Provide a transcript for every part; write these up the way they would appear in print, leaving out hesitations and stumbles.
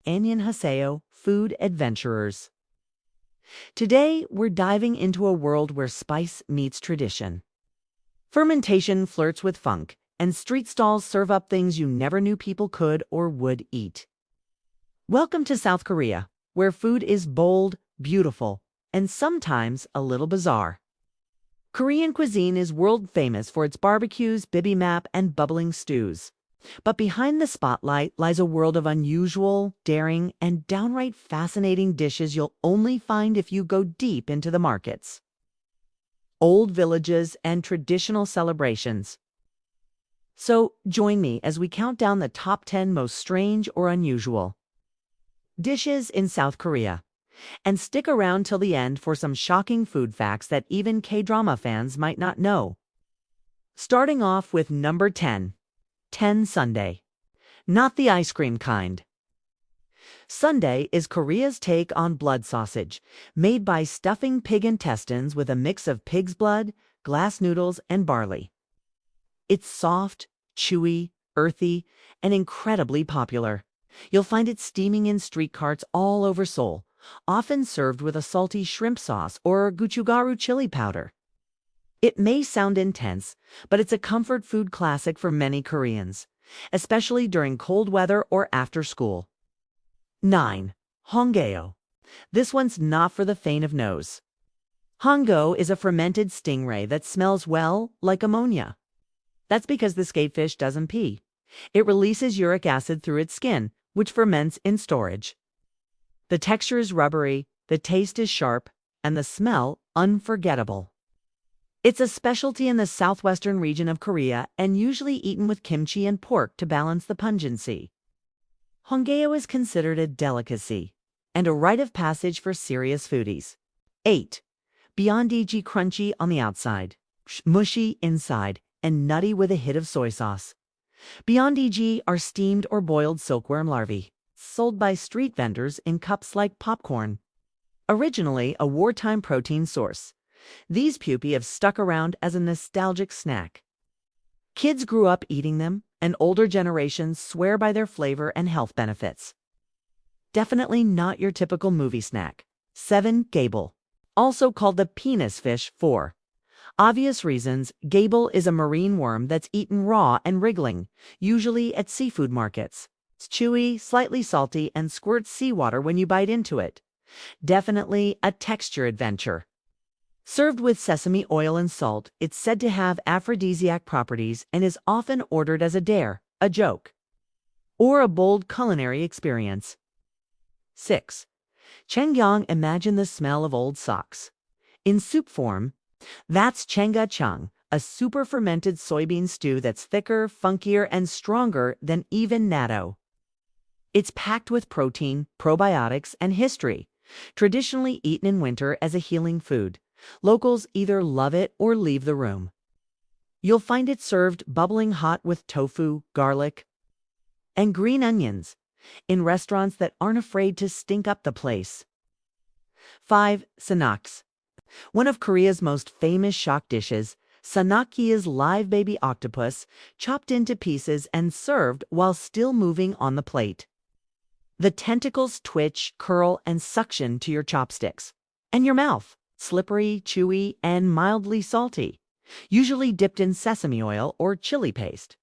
Annyeonghaseyo, food adventurers. Today, we're diving into a world where spice meets tradition. Fermentation flirts with funk, and street stalls serve up things you never knew people could or would eat. Welcome to South Korea, where food is bold, beautiful, and sometimes a little bizarre. Korean cuisine is world famous for its barbecues, bibimbap, and bubbling stews. But behind the spotlight lies a world of unusual, daring, and downright fascinating dishes you'll only find if you go deep into the markets. Old villages and traditional celebrations. So join me as we count down the top 10 most strange or unusual dishes in South Korea. And stick around till the end for some shocking food facts that even K-drama fans might not know. Starting off with number 10. 10 sundae. Not the ice cream kind. Sundae is Korea's take on blood sausage, made by stuffing pig intestines with a mix of pig's blood, glass noodles, and barley. It's soft, chewy, earthy, and incredibly popular. You'll find it steaming in street carts all over Seoul, often served with a salty shrimp sauce or gochugaru chili powder. It may sound intense, but it's a comfort food classic for many Koreans, especially during cold weather or after school. 9. Honggeo. This one's not for the faint of nose. Hongo is a fermented stingray that smells, well, like ammonia. That's because the skatefish doesn't pee. It releases uric acid through its skin, which ferments in storage. The texture is rubbery, the taste is sharp, and the smell unforgettable. It's a specialty in the southwestern region of Korea and usually eaten with kimchi and pork to balance the pungency. Honggeo is considered a delicacy and a rite of passage for serious foodies. 8. Beondegi, crunchy on the outside, mushy inside, and nutty with a hit of soy sauce. Beondegi are steamed or boiled silkworm larvae, sold by street vendors in cups like popcorn. Originally a wartime protein source, these pupae have stuck around as a nostalgic snack. Kids grew up eating them, and older generations swear by their flavor and health benefits. Definitely not your typical movie snack. 7. Gable. Also called the penis fish. 4. Obvious reasons, gable is a marine worm that's eaten raw and wriggling, usually at seafood markets. It's chewy, slightly salty, and squirts seawater when you bite into it. Definitely a texture adventure. Served with sesame oil and salt, it's said to have aphrodisiac properties and is often ordered as a dare, a joke, or a bold culinary experience. 6. Chenggyang. Imagine the smell of old socks. In soup form, that's chengga-chung, a super fermented soybean stew that's thicker, funkier, and stronger than even natto. It's packed with protein, probiotics, and history, traditionally eaten in winter as a healing food. Locals either love it or leave the room. You'll find it served bubbling hot with tofu, garlic, and green onions in restaurants that aren't afraid to stink up the place. 5. Sannakji. One of Korea's most famous shock dishes, Sannakji is live baby octopus chopped into pieces and served while still moving on the plate. The tentacles twitch, curl, and suction to your chopsticks and your mouth. Slippery, chewy, and mildly salty, usually dipped in sesame oil or chili paste.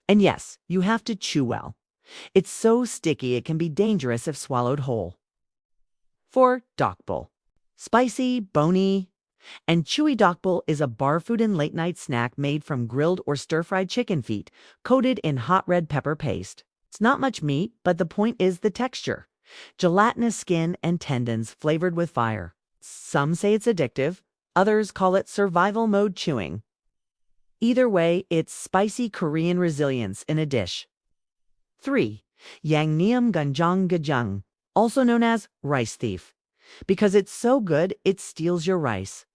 And yes, you have to chew well. It's so sticky it can be dangerous if swallowed whole. 4. Dokbul. Spicy, bony, and chewy dokbul is a bar food and late-night snack made from grilled or stir-fried chicken feet coated in hot red pepper paste. It's not much meat, but the point is the texture. Gelatinous skin and tendons flavored with fire. Some say it's addictive, others call it survival mode chewing. Either way, it's spicy Korean resilience in a dish. 3. Yangneum ganjang gajang, also known as rice thief, because it's so good it steals your rice.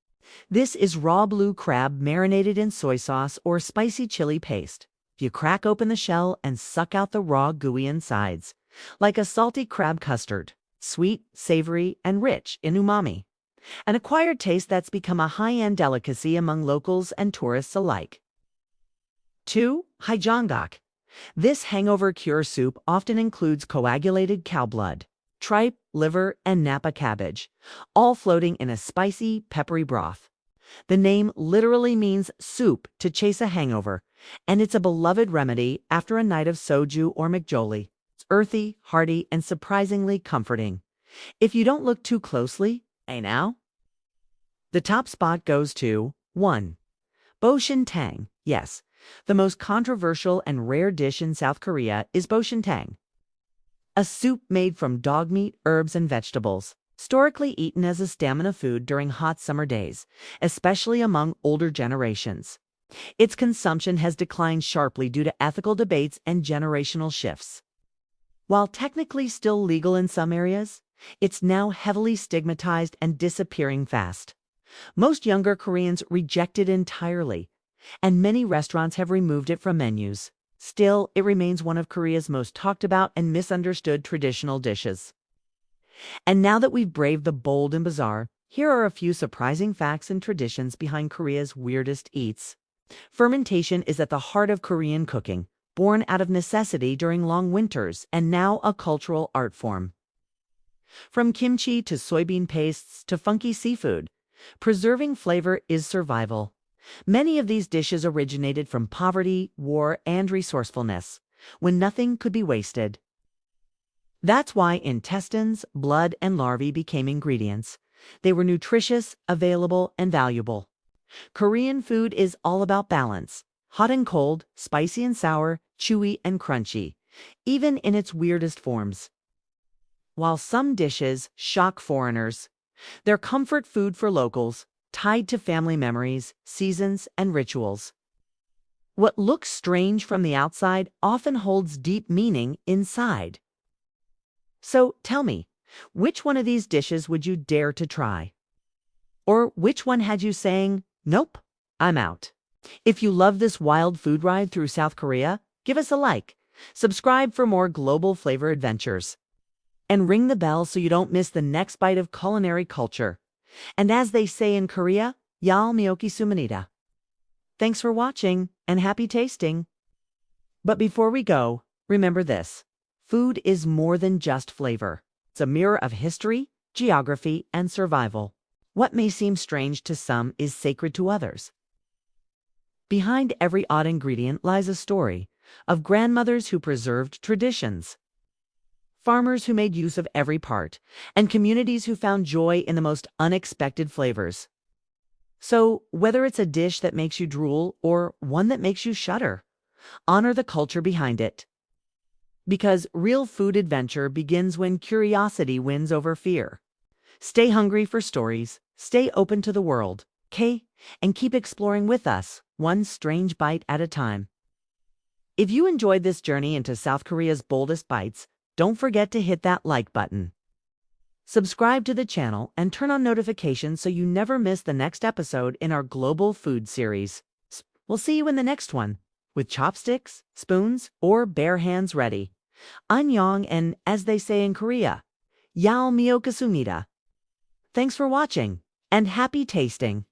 This is raw blue crab marinated in soy sauce or spicy chili paste. You crack open the shell and suck out the raw gooey insides, like a salty crab custard, sweet, savory, and rich in umami. An acquired taste that's become a high-end delicacy among locals and tourists alike. 2. Haejangak. This hangover cure soup often includes coagulated cow blood, tripe, liver, and napa cabbage, all floating in a spicy, peppery broth. The name literally means soup to chase a hangover, and it's a beloved remedy after a night of soju or mukjoli. It's earthy, hearty, and surprisingly comforting. If you don't look too closely, now? The top spot goes to 1. Boshintang. Yes, the most controversial and rare dish in South Korea is boshintang, a soup made from dog meat, herbs, and vegetables, historically eaten as a stamina food during hot summer days, especially among older generations. Its consumption has declined sharply due to ethical debates and generational shifts. While technically still legal in some areas, it's now heavily stigmatized and disappearing fast. Most younger Koreans reject it entirely, and many restaurants have removed it from menus. Still, it remains one of Korea's most talked about and misunderstood traditional dishes. And now that we've braved the bold and bizarre, here are a few surprising facts and traditions behind Korea's weirdest eats. Fermentation is at the heart of Korean cooking, born out of necessity during long winters and now a cultural art form. From kimchi to soybean pastes to funky seafood, preserving flavor is survival. Many of these dishes originated from poverty, war, and resourcefulness, when nothing could be wasted. That's why intestines, blood, and larvae became ingredients. They were nutritious, available, and valuable. Korean food is all about balance: hot and cold, spicy and sour, chewy and crunchy, even in its weirdest forms. While some dishes shock foreigners, they're comfort food for locals, tied to family memories, seasons, and rituals. What looks strange from the outside often holds deep meaning inside. So tell me, which one of these dishes would you dare to try? Or which one had you saying, "Nope, I'm out"? If you love this wild food ride through South Korea, give us a like, subscribe for more global flavor adventures, and ring the bell so you don't miss the next bite of culinary culture. And as they say in Korea, Yal Myoki Sumanita. Thanks for watching and happy tasting. But before we go, remember this: food is more than just flavor. It's a mirror of history, geography, and survival. What may seem strange to some is sacred to others. Behind every odd ingredient lies a story of grandmothers who preserved traditions, farmers who made use of every part, and communities who found joy in the most unexpected flavors. So, whether it's a dish that makes you drool or one that makes you shudder, honor the culture behind it. Because real food adventure begins when curiosity wins over fear. Stay hungry for stories, stay open to the world, okay? And keep exploring with us, one strange bite at a time. If you enjoyed this journey into South Korea's boldest bites, don't forget to hit that like button. Subscribe to the channel and turn on notifications so you never miss the next episode in our global food series. We'll see you in the next one, with chopsticks, spoons, or bare hands ready. Annyeong, and as they say in Korea, Yal Myokusumida. Thanks for watching, and happy tasting!